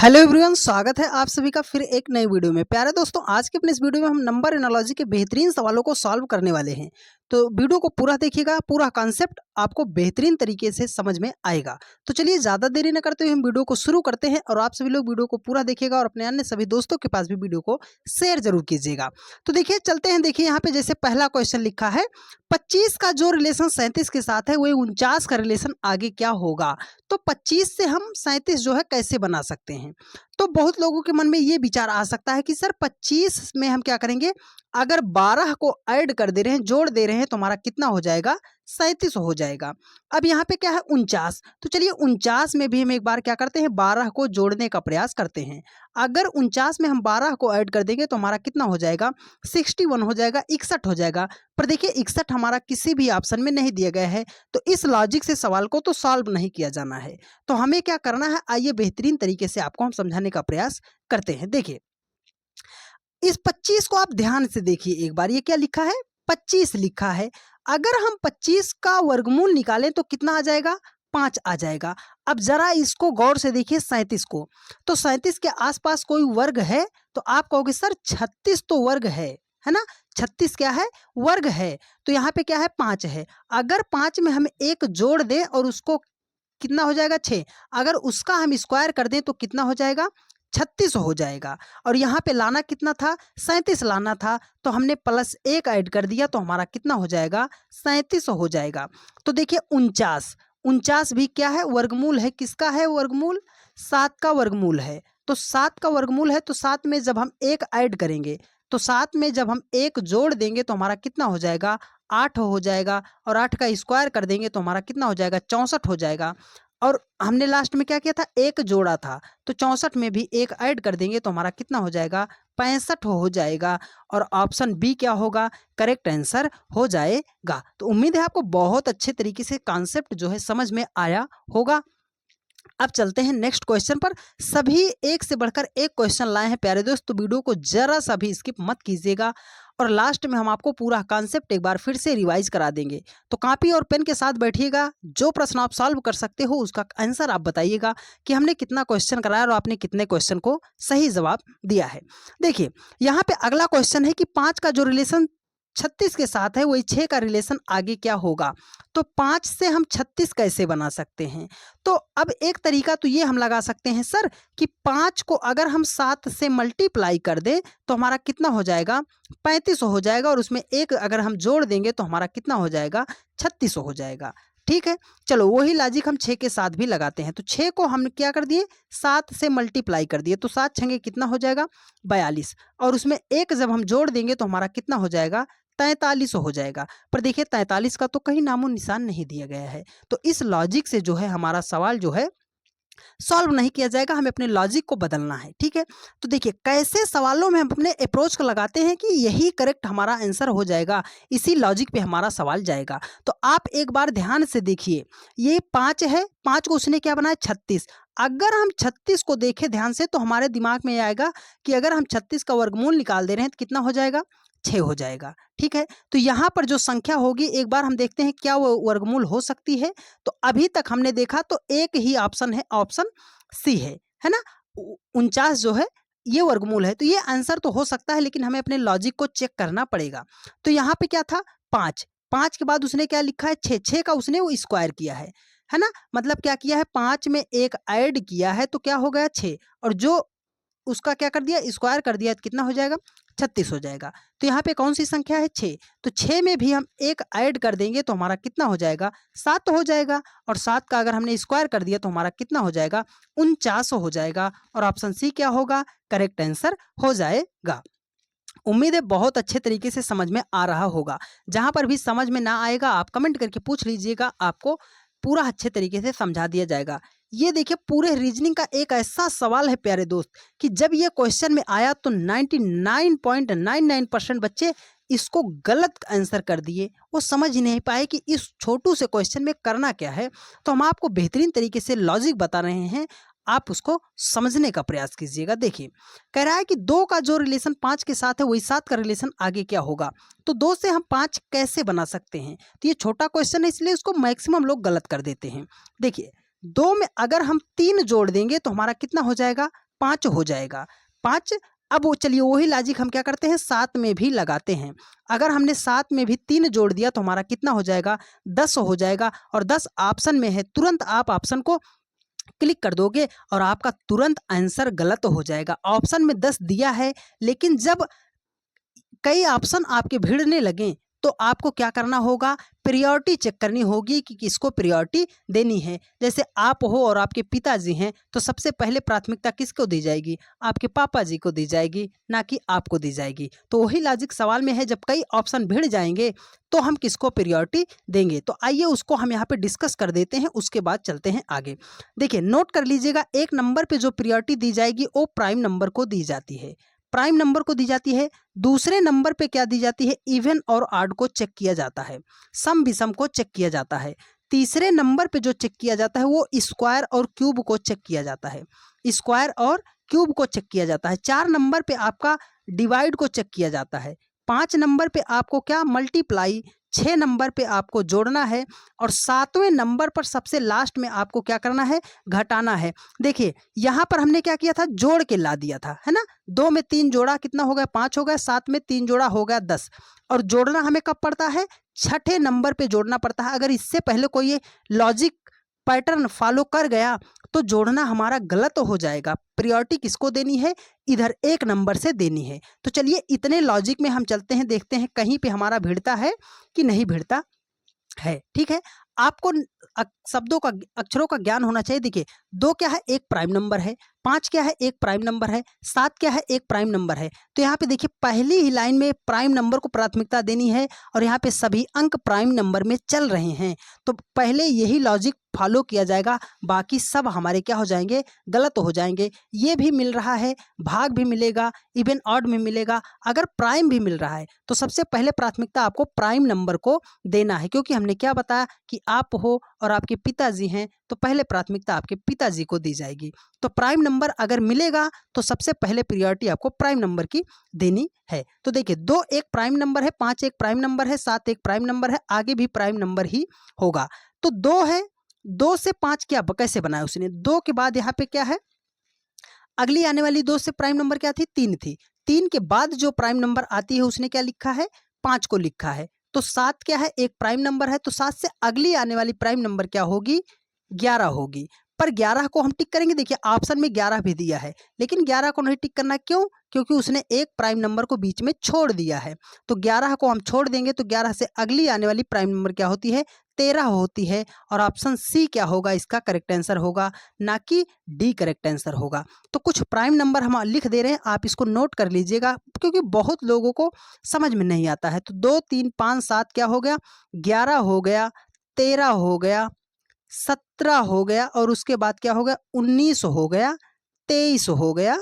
Hello everyone, स्वागत है आप सभी का फिर एक नई वीडियो में। प्यारे दोस्तों, आज के अपने इस वीडियो में हम नंबर एनालॉजी के बेहतरीन सवालों को सॉल्व करने वाले हैं। तो वीडियो को पूरा देखिएगा, पूरा कॉन्सेप्ट आपको बेहतरीन तरीके से समझ में आएगा। तो चलिए ज़्यादा देरी न करते हुए हम वीडियो को शुरू करते हैं और आप सभी लोग वीडियो को पूरा देखिएगा और अपने अन्य सभी दोस्तों के पास भी वीडियो को शेयर जरूर कीजिएगा। तो देखिए चलते हैं। देखिए यहाँ पे जैसे पहला क्वेश्चन लिखा है, 25 का जो रिलेशन 37 के साथ है वही 49 का रिलेशन आगे क्या होगा। तो 25 से हम 37 जो है कैसे बना सकते हैं। तो बहुत लोगों के मन में ये विचार आ सकता है कि सर 25 में हम क्या करेंगे, अगर 12 को ऐड कर दे रहे हैं, जोड़ दे रहे हैं तो हमारा कितना हो जाएगा, 37 हो जाएगा। अब यहाँ पे क्या है 49, तो चलिए 49 में भी हम एक बार क्या करते हैं, 12 को जोड़ने का प्रयास करते हैं। अगर 49 में हम 12 को ऐड कर देंगे तो हमारा कितना हो जाएगा, 61 हो जाएगा, 61 हो जाएगा। पर देखिए 61 हमारा किसी भी ऑप्शन में नहीं दिया गया है, तो इस लॉजिक से सवाल को तो सॉल्व नहीं किया जाना है। तो हमें क्या करना है, आइए बेहतरीन तरीके से आपको हम समझाने का प्रयास करते हैं। देखिए इस 25 को आप ध्यान से देखिए एक बार, ये क्या लिखा है, 25 लिखा है। अगर हम 25 का वर्गमूल निकालें तो कितना आ जाएगा, 5 आ जाएगा। अब जरा इसको गौर से देखिए 37 को, तो 37 के आसपास कोई वर्ग है तो आप कहोगे सर 36 तो वर्ग है ना। 36 क्या है, वर्ग है। तो यहाँ पे क्या है, 5 है। अगर 5 में हम एक जोड़ दें और उसको कितना हो जाएगा, 6। अगर उसका हम स्क्वायर कर दें तो कितना हो जाएगा, 36 हो जाएगा। और यहाँ पे लाना कितना था, 37 लाना था, तो हमने +1 ऐड कर दिया तो हमारा कितना हो जाएगा, 37 हो जाएगा। तो देखिए 49 भी क्या है, वर्गमूल है। किसका है वर्गमूल, 7 का वर्गमूल है। तो 7 का वर्गमूल है, तो 7 में जब हम 1 ऐड करेंगे, तो 7 में जब हम 1 जोड़ देंगे तो हमारा कितना हो जाएगा, 8 हो जाएगा। और 8 का स्क्वायर कर देंगे तो हमारा कितना हो जाएगा, 64 हो जाएगा। और हमने लास्ट में क्या किया था, 1 जोड़ा था, तो 64 में भी 1 ऐड कर देंगे तो हमारा कितना हो जाएगा, 65 हो जाएगा। और ऑप्शन बी क्या होगा, करेक्ट आंसर हो जाएगा। तो उम्मीद है आपको बहुत अच्छे तरीके से कॉन्सेप्ट जो है समझ में आया होगा। अब चलते हैं नेक्स्ट क्वेश्चन पर। सभी एक से बढ़कर एक क्वेश्चन लाए हैं प्यारे दोस्त, तो वीडियो को जरा सा भी स्किप मत कीजिएगा। और लास्ट में हम आपको पूरा कॉन्सेप्ट एक बार फिर से रिवाइज करा देंगे। तो कॉपी और पेन के साथ बैठिएगा, जो प्रश्न आप सॉल्व कर सकते हो उसका आंसर आप बताइएगा कि हमने कितना क्वेश्चन कराया और आपने कितने क्वेश्चन को सही जवाब दिया है। देखिए यहाँ पे अगला क्वेश्चन है कि 5 का जो रिलेशन 36 के साथ है वही 6 का रिलेशन आगे क्या होगा। तो 5 से हम 36 कैसे बना सकते हैं। तो अब एक तरीका तो ये हम लगा सकते हैं सर कि 5 को अगर हम 7 से मल्टीप्लाई कर दें तो हमारा कितना हो जाएगा, 35 हो जाएगा। और उसमें एक अगर हम जोड़ देंगे तो हमारा कितना हो जाएगा, 36 हो जाएगा। ठीक है, चलो वही लॉजिक हम 6 के साथ भी लगाते हैं। तो 6 को हम क्या कर दिए, 7 से मल्टीप्लाई कर दिए, तो 7 छंगे कितना हो जाएगा, 42। और उसमें एक जब हम जोड़ देंगे तो हमारा कितना हो जाएगा, 43 हो जाएगा। पर देखिए 43 का तो कहीं नामो निशान नहीं दिया गया है। तो इस लॉजिक से जो है हमारा सवाल जो है सॉल्व नहीं किया जाएगा, हमें अपने लॉजिक को बदलना है। ठीक है, तो देखिए कैसे सवालों में हम अपने अप्रोच को लगाते हैं कि यही करेक्ट हमारा आंसर हो जाएगा, इसी लॉजिक पे हमारा सवाल जाएगा। तो आप एक बार ध्यान से देखिए, ये 5 है, 5 को उसने क्या बनाया, 36। अगर हम 36 को देखें ध्यान से तो हमारे दिमाग में आएगा कि अगर हम 36 का वर्गमूल निकाल दे रहे हैं तो कितना हो जाएगा, 6 हो जाएगा। ठीक है, तो यहाँ पर जो संख्या होगी एक बार हम देखते हैं क्या वो वर्गमूल हो सकती है। तो अभी तक हमने देखा तो एक ही ऑप्शन है, ऑप्शन सी है ना। 49 जो है ये वर्गमूल है, तो ये आंसर तो हो सकता है, लेकिन हमें अपने लॉजिक को चेक करना पड़ेगा। तो यहाँ पे क्या था, 5, 5 के बाद उसने क्या लिखा है, 6, 6 का उसने वो स्क्वायर किया है ना। मतलब क्या किया है, 5 में एक ऐड किया है तो क्या हो गया, 6। और जो उसका क्या कर दिया, स्क्वायर कर दिया, तो कितना हो जाएगा, 36 हो जाएगा। तो यहाँ पे कौन सी संख्या है, 6। तो 6 में भी हम एक ऐड कर देंगे तो हमारा कितना हो जाएगा, 7 हो जाएगा। और 7 का अगर हमने स्क्वायर कर दिया तो हमारा कितना हो जाएगा, 49 हो जाएगा। और ऑप्शन सी क्या होगा, करेक्ट आंसर हो जाएगा। उम्मीद है बहुत अच्छे तरीके से समझ में आ रहा होगा। जहां पर भी समझ में ना आएगा आप कमेंट करके पूछ लीजिएगा, आपको पूरा अच्छे तरीके से समझा दिया जाएगा। ये देखिए पूरे रीजनिंग का एक ऐसा सवाल है प्यारे दोस्त कि जब ये क्वेश्चन में आया तो 99.99% बच्चे इसको गलत आंसर कर दिए। वो समझ ही नहीं पाए कि इस छोटू से क्वेश्चन में करना क्या है। तो हम आपको बेहतरीन तरीके से लॉजिक बता रहे हैं, आप उसको समझने का प्रयास कीजिएगा। देखिए कह रहा है कि 2 का जो रिलेशन 5 के साथ है वही 7 का रिलेशन आगे क्या होगा। तो 2 से हम 5 कैसे बना सकते हैं। तो ये छोटा क्वेश्चन है इसलिए उसको मैक्सिमम लोग गलत कर देते हैं। देखिए 2 में अगर हम 3 जोड़ देंगे तो हमारा कितना हो जाएगा, 5 हो जाएगा 5। अब वो चलिए वही लॉजिक हम क्या करते हैं 7 में भी लगाते हैं। अगर हमने 7 में भी 3 जोड़ दिया तो हमारा कितना हो जाएगा 10 हो जाएगा। और 10 ऑप्शन में है, तुरंत आप ऑप्शन को क्लिक कर दोगे और आपका तुरंत आंसर गलत हो जाएगा। ऑप्शन में 10 दिया है, लेकिन जब कई ऑप्शन आपके भिड़ने लगे तो आपको क्या करना होगा, प्रायोरिटी चेक करनी होगी कि किसको प्रायोरिटी देनी है। जैसे आप हो और आपके पिताजी हैं तो सबसे पहले प्राथमिकता किसको दी जाएगी, आपके पापा जी को दी जाएगी, ना कि आपको दी जाएगी। तो वही लॉजिक सवाल में है, जब कई ऑप्शन भिड़ जाएंगे तो हम किसको प्रायोरिटी देंगे। तो आइए उसको हम यहाँ पे डिस्कस कर देते हैं, उसके बाद चलते हैं आगे। देखिए नोट कर लीजिएगा, एक नंबर पे जो प्रायोरिटी दी जाएगी वो प्राइम नंबर को दी जाती है, प्राइम नंबर को दी जाती है। दूसरे नंबर पे क्या दी जाती है, इवन और ऑड को चेक किया जाता है, सम विषम को चेक किया जाता है। तीसरे नंबर पे जो चेक किया जाता है वो स्क्वायर और क्यूब को चेक किया जाता है, स्क्वायर और क्यूब को चेक किया जाता है। 4 नंबर पे आपका डिवाइड को चेक किया जाता है। 5 नंबर पे आपको क्या, मल्टीप्लाई। 6 नंबर पे आपको जोड़ना है। और 7वें नंबर पर सबसे लास्ट में आपको क्या करना है, घटाना है। देखिए यहाँ पर हमने क्या किया था, जोड़ के ला दिया था, है ना। 2 में 3 जोड़ा कितना हो गया, 5 हो गया। 7 में 3 जोड़ा हो गया 10। और जोड़ना हमें कब पड़ता है, 6ठे नंबर पे जोड़ना पड़ता है। अगर इससे पहले कोई ये लॉजिक पैटर्न फॉलो कर गया तो जोड़ना हमारा गलत हो जाएगा। प्रायोरिटी किसको देनी है, इधर एक नंबर से देनी है। तो चलिए इतने लॉजिक में हम चलते हैं, देखते हैं कहीं पे हमारा भिड़ता है कि नहीं भिड़ता है। ठीक है, आपको शब्दों का, अक्षरों का ज्ञान होना चाहिए। देखिए 2 क्या है, एक प्राइम नंबर है। 5 क्या है, एक प्राइम नंबर है। 7 क्या है, एक प्राइम नंबर है। तो यहाँ पे देखिए पहली ही लाइन में प्राइम नंबर को प्राथमिकता देनी है और यहाँ पे सभी अंक प्राइम नंबर में चल रहे हैं। तो पहले यही लॉजिक फॉलो किया जाएगा, बाकी सब हमारे क्या हो जाएंगे, गलत हो जाएंगे। ये भी मिल रहा है, भाग भी मिलेगा, इवन ऑड में मिलेगा। अगर प्राइम भी मिल रहा है तो सबसे पहले प्राथमिकता आपको प्राइम नंबर को देना है, क्योंकि हमने क्या बताया कि आप हो और आपके पिताजी हैं तो पहले प्राथमिकता आपके पिताजी को दी जाएगी। तो प्राइम नंबर अगर मिलेगा तो सबसे पहले प्रायोरिटी आपको प्राइम नंबर की देनी है। तो देखिए 2 एक प्राइम नंबर है, 5 एक प्राइम नंबर है, 7 एक प्राइम नंबर है, आगे भी प्राइम नंबर ही होगा। तो 2 है, 2 से 5 क्या कैसे बनाया उसने, 2 के बाद यहाँ पे क्या है, अगली आने वाली 2 से प्राइम नंबर क्या थी, 3 थी। 3 के बाद जो प्राइम नंबर आती है उसने क्या लिखा है, 5 को लिखा है। तो 7 क्या है, एक प्राइम नंबर है। तो 7 से अगली आने वाली प्राइम नंबर क्या होगी, 11 होगी। पर 11 को हम टिक करेंगे। देखिए ऑप्शन में 11 भी दिया है, लेकिन 11 को नहीं टिक करना, क्यों, क्योंकि उसने एक प्राइम नंबर को बीच में छोड़ दिया है। तो 11 को हम छोड़ देंगे। तो 11 से अगली आने वाली प्राइम नंबर क्या होती है, 13 होती है। और ऑप्शन सी क्या होगा, इसका करेक्ट आंसर होगा, ना कि डी करेक्ट आंसर होगा। तो कुछ प्राइम नंबर हम लिख दे रहे हैं, आप इसको नोट कर लीजिएगा, क्योंकि बहुत लोगों को समझ में नहीं आता है। तो 2 3 5 7 क्या हो गया, 11 हो गया, 13 हो गया, 17 हो गया, और उसके बाद क्या हो गया, 19 हो गया, 23 हो गया,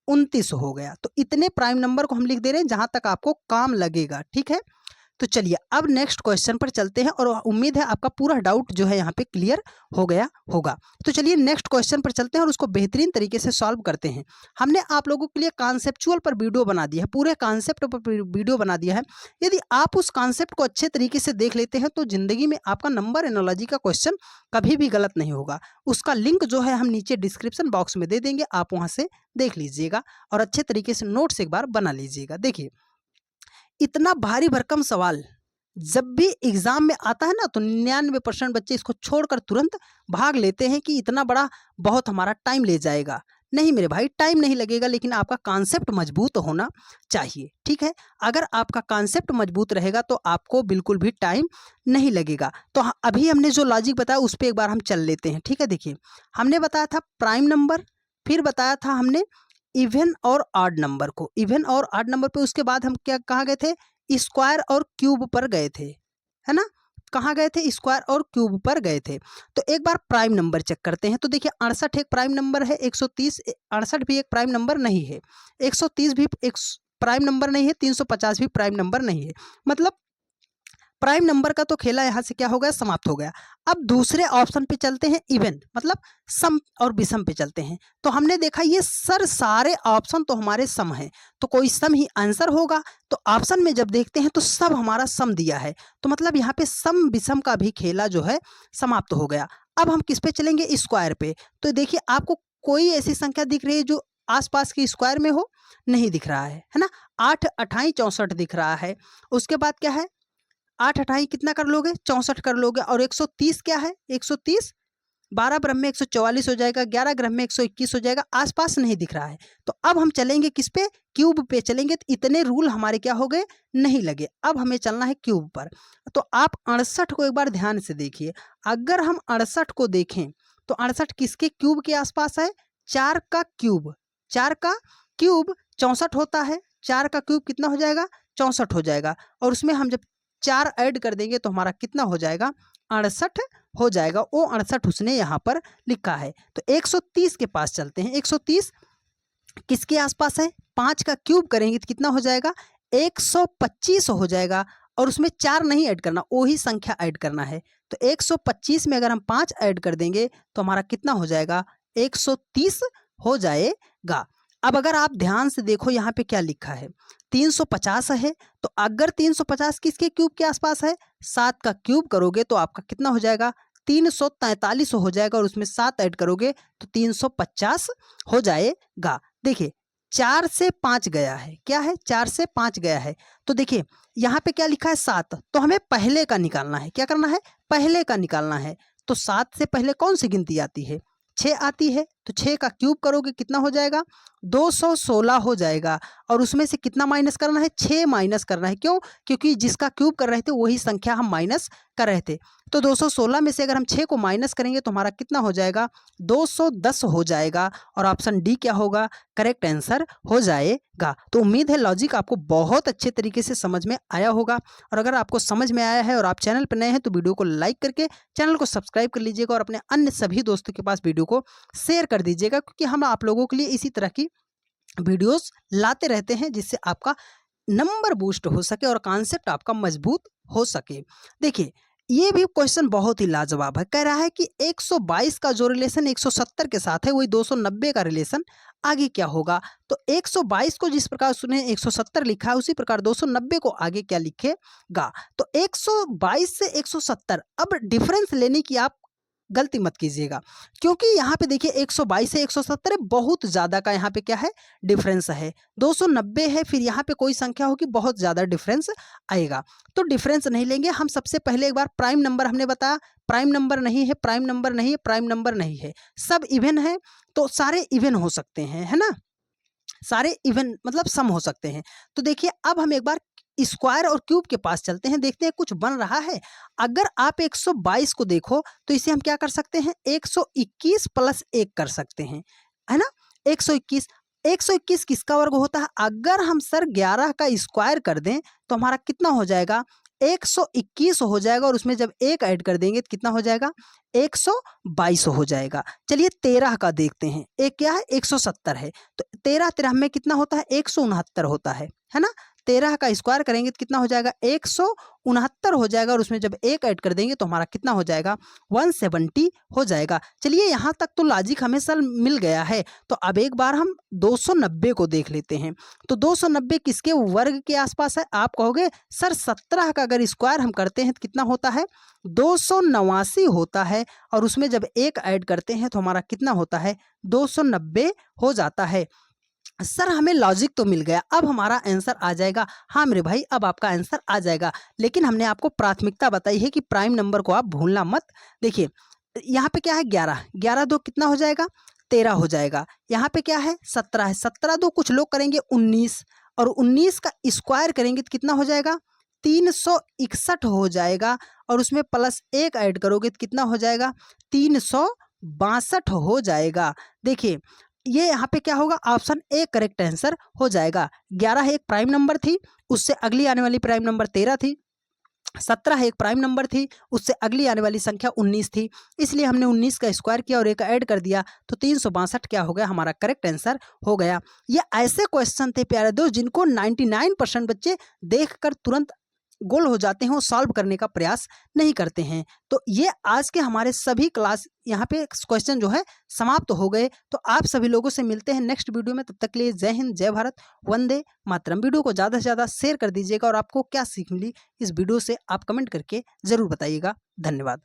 29 हो गया। तो इतने प्राइम नंबर को हम लिख दे रहे हैं जहां तक आपको काम लगेगा। ठीक है, तो चलिए अब नेक्स्ट क्वेश्चन पर चलते हैं, और उम्मीद है आपका पूरा डाउट जो है यहाँ पे क्लियर हो गया होगा। तो चलिए नेक्स्ट क्वेश्चन पर चलते हैं और उसको बेहतरीन तरीके से सॉल्व करते हैं। हमने आप लोगों के लिए कॉन्सेप्चुअल पर वीडियो बना दिया है, पूरे कॉन्सेप्ट पर वीडियो बना दिया है। यदि आप उस कॉन्सेप्ट को अच्छे तरीके से देख लेते हैं तो जिंदगी में आपका नंबर एनालॉजी का क्वेश्चन कभी भी गलत नहीं होगा। उसका लिंक जो है हम नीचे डिस्क्रिप्शन बॉक्स में दे देंगे, आप वहाँ से देख लीजिएगा और अच्छे तरीके से नोट्स एक बार बना लीजिएगा। देखिए इतना भारी भरकम सवाल जब भी एग्जाम में आता है ना तो 99% बच्चे इसको छोड़कर तुरंत भाग लेते हैं कि इतना बड़ा बहुत हमारा टाइम ले जाएगा। नहीं मेरे भाई, टाइम नहीं लगेगा, लेकिन आपका कॉन्सेप्ट मजबूत होना चाहिए। ठीक है, अगर आपका कॉन्सेप्ट मजबूत रहेगा तो आपको बिल्कुल भी टाइम नहीं लगेगा। तो अभी हमने जो लॉजिक बताया उस पर एक बार हम चल लेते हैं। ठीक है, देखिए हमने बताया था प्राइम नंबर, फिर बताया था हमने इवन और ऑड नंबर को, इवन और ऑड नंबर पे। उसके बाद हम क्या कहाँ गए थे, स्क्वायर और क्यूब पर गए थे, है ना। कहाँ गए थे, स्क्वायर और क्यूब पर गए थे। तो एक बार प्राइम नंबर चेक करते हैं। तो देखिए 68 एक प्राइम नंबर है, 130 68 भी एक प्राइम नंबर नहीं है, 130 भी एक प्राइम नंबर नहीं है, 350 भी प्राइम नंबर नहीं है। मतलब प्राइम नंबर का तो खेला यहाँ से क्या हो गया, समाप्त हो गया। अब दूसरे ऑप्शन पे चलते हैं, इवन मतलब सम और विषम पे चलते हैं। तो हमने देखा ये सारे ऑप्शन तो हमारे सम हैं, तो कोई सम ही आंसर होगा। तो ऑप्शन में जब देखते हैं तो सब हमारा सम दिया है, तो मतलब यहाँ पे सम विषम का भी खेला जो है समाप्त हो गया। अब हम किस पे चलेंगे, स्क्वायर पे। तो देखिए आपको कोई ऐसी संख्या दिख रही है जो आसपास के स्क्वायर में हो? नहीं दिख रहा है ना। 8 अठाई 64 दिख रहा है। उसके बाद क्या है, 8 अठाई कितना कर लोगे, 64 कर लोगे। और 130 क्या है, 130 12 ब्रह्म में 144 हो जाएगा, 11 ग्रह में 121 हो जाएगा। आसपास नहीं दिख रहा है। तो अब हम चलेंगे किस पे, क्यूब पे चलेंगे। तो इतने रूल हमारे क्या हो गए, नहीं लगे। अब हमें चलना है क्यूब पर। तो आप 68 को एक बार ध्यान से देखिए। अगर हम 68 को देखें तो 68 किसके क्यूब के आसपास है, 4 का क्यूब। 4 का क्यूब 64 होता है। 4 का क्यूब कितना हो जाएगा, 64 हो जाएगा। और उसमें हम जब 4 ऐड कर देंगे तो हमारा कितना हो जाएगा, 68 हो जाएगा। वो 68 उसने यहाँ पर लिखा है। तो 130 के पास चलते हैं। 130 किसके आसपास है, 5 का क्यूब करेंगे तो कितना हो जाएगा, 125 हो जाएगा। और उसमें 4 नहीं ऐड करना, वही संख्या ऐड करना है। तो 125 में अगर हम 5 ऐड कर देंगे तो हमारा कितना हो जाएगा, 130 हो जाएगा। अब अगर आप ध्यान से देखो यहाँ पे क्या लिखा है, 350 है। तो अगर 350 किसके क्यूब के आसपास है, 7 का क्यूब करोगे तो आपका कितना हो जाएगा, 343 हो जाएगा। और उसमें 7 ऐड करोगे तो 350 हो जाएगा। देखिए 4 से 5 गया है, क्या है, 4 से 5 गया है। तो देखिए यहाँ पे क्या लिखा है, 7। तो हमें पहले का निकालना है। क्या करना है, पहले का निकालना है। तो 7 से पहले कौन सी गिनती आती है, 6 आती है। तो 6 का क्यूब करोगे कितना हो जाएगा, 216 हो जाएगा। और उसमें से कितना माइनस करना है, 6 माइनस करना है। क्यों, क्योंकि जिसका क्यूब कर रहे थे वही संख्या हम माइनस कर रहे थे। तो 216 में से अगर हम 6 को माइनस करेंगे तो हमारा कितना हो जाएगा, 210 हो जाएगा। और ऑप्शन डी क्या होगा, करेक्ट आंसर हो जाएगा। तो उम्मीद है लॉजिक आपको बहुत अच्छे तरीके से समझ में आया होगा। और अगर आपको समझ में आया है और आप चैनल पर नए हैं तो वीडियो को लाइक करके चैनल को सब्सक्राइब कर लीजिएगा। और अपने अन्य सभी दोस्तों के पास वीडियो को शेयर कर दीजिएगा, क्योंकि हम आप लोगों के लिए इसी तरह की वीडियोस लाते रहते हैं जिससे आपका नंबर बूस्ट हो सके और कॉन्सेप्ट आपका मजबूत हो सके। देखिए ये भी क्वेश्चन बहुत ही लाजवाब है। कह रहा है कि 122 का जो रिलेशन 170 के साथ है वही 290 का रिलेशन आगे क्या होगा। तो 122 को जिस प्रकार उसने 170 लिखा है उसी प्रकार 290 को आगे क्या लिखेगा। तो 122 से 170, अब डिफरेंस लेने की आप गलती मत कीजिएगा, क्योंकि यहाँ पे देखिए 122 से 170 है, बहुत ज़्यादा का यहाँ पे क्या है, डिफरेंस है। 290 है, फिर यहाँ पे कोई संख्या होगी बहुत ज़्यादा डिफरेंस आएगा। तो डिफरेंस नहीं लेंगे हम। सबसे पहले एक बार प्राइम नंबर हमने बताया, प्राइम नंबर नहीं है, प्राइम नंबर नहीं है, प्राइम नंबर नहीं है, सब इवन है। तो सारे इवन हो सकते हैं, है ना, सारे इवन मतलब सम हो सकते हैं। तो देखिए अब हम एक बार स्क्वायर और क्यूब के पास चलते हैं, देखते हैं कुछ बन रहा है। अगर आप 122 को देखो तो इसे हम क्या कर सकते हैं, 121 प्लस 1 कर सकते हैं, है ना। 121 किसका वर्ग होता है, अगर हम सर 11 का स्क्वायर कर दें तो हमारा कितना हो जाएगा, 121 हो जाएगा। और उसमें जब 1 ऐड कर देंगे तो कितना हो जाएगा, 122 हो जाएगा। चलिए 13 का देखते हैं, एक क्या है, 170 है। तो 13 में कितना होता है, 169 होता है ना। 13 का स्क्वायर करेंगे तो कितना हो जाएगा, 169 हो जाएगा। और उसमें जब 1 ऐड कर देंगे तो हमारा कितना हो जाएगा, 170 हो जाएगा। चलिए यहाँ तक तो लॉजिक हमें सर मिल गया है। तो अब एक बार हम 290 को देख लेते हैं। तो 290 किसके वर्ग के आसपास है, आप कहोगे सर 17 का अगर स्क्वायर हम करते हैं तो कितना होता है, 289 होता है। और उसमें जब 1 ऐड करते हैं तो हमारा कितना होता है, 290 हो जाता है। सर हमें लॉजिक तो मिल गया, अब हमारा आंसर आ जाएगा। हाँ मेरे भाई, अब आपका आंसर आ जाएगा, लेकिन हमने आपको प्राथमिकता बताई है कि प्राइम नंबर को आप भूलना मत। देखिए यहाँ पे क्या है, 11, 11 दो कितना हो जाएगा, 13 हो जाएगा। यहाँ पे क्या है, 17 है, 17 दो कुछ लोग करेंगे 19, और 19 का स्क्वायर करेंगे तो कितना हो जाएगा, 361 हो जाएगा। और उसमें प्लस 1 ऐड करोगे तो कितना हो जाएगा, 362 हो जाएगा। देखिए ये यहाँ पे क्या होगा, ऑप्शन ए करेक्ट आंसर हो जाएगा। 11 एक प्राइम नंबर थी, उससे अगली आने वाली प्राइम नंबर 13 थी। 17 एक प्राइम नंबर थी, उससे अगली आने वाली संख्या 19 थी। इसलिए हमने 19 का स्क्वायर किया और एक ऐड कर दिया तो 362 क्या हो गया, हमारा करेक्ट आंसर हो गया। ये ऐसे क्वेश्चन थे प्यारे दोस्त जिनको 99% बच्चे देखकर तुरंत गोल हो जाते हैं और सॉल्व करने का प्रयास नहीं करते हैं। तो ये आज के हमारे सभी क्लास यहाँ पे क्वेश्चन जो है समाप्त हो गए। तो आप सभी लोगों से मिलते हैं नेक्स्ट वीडियो में, तब तक के लिए जय हिंद, जय भारत, वंदे मातरम। वीडियो को ज़्यादा से ज़्यादा शेयर कर दीजिएगा और आपको क्या सीख मिली इस वीडियो से आप कमेंट करके ज़रूर बताइएगा। धन्यवाद।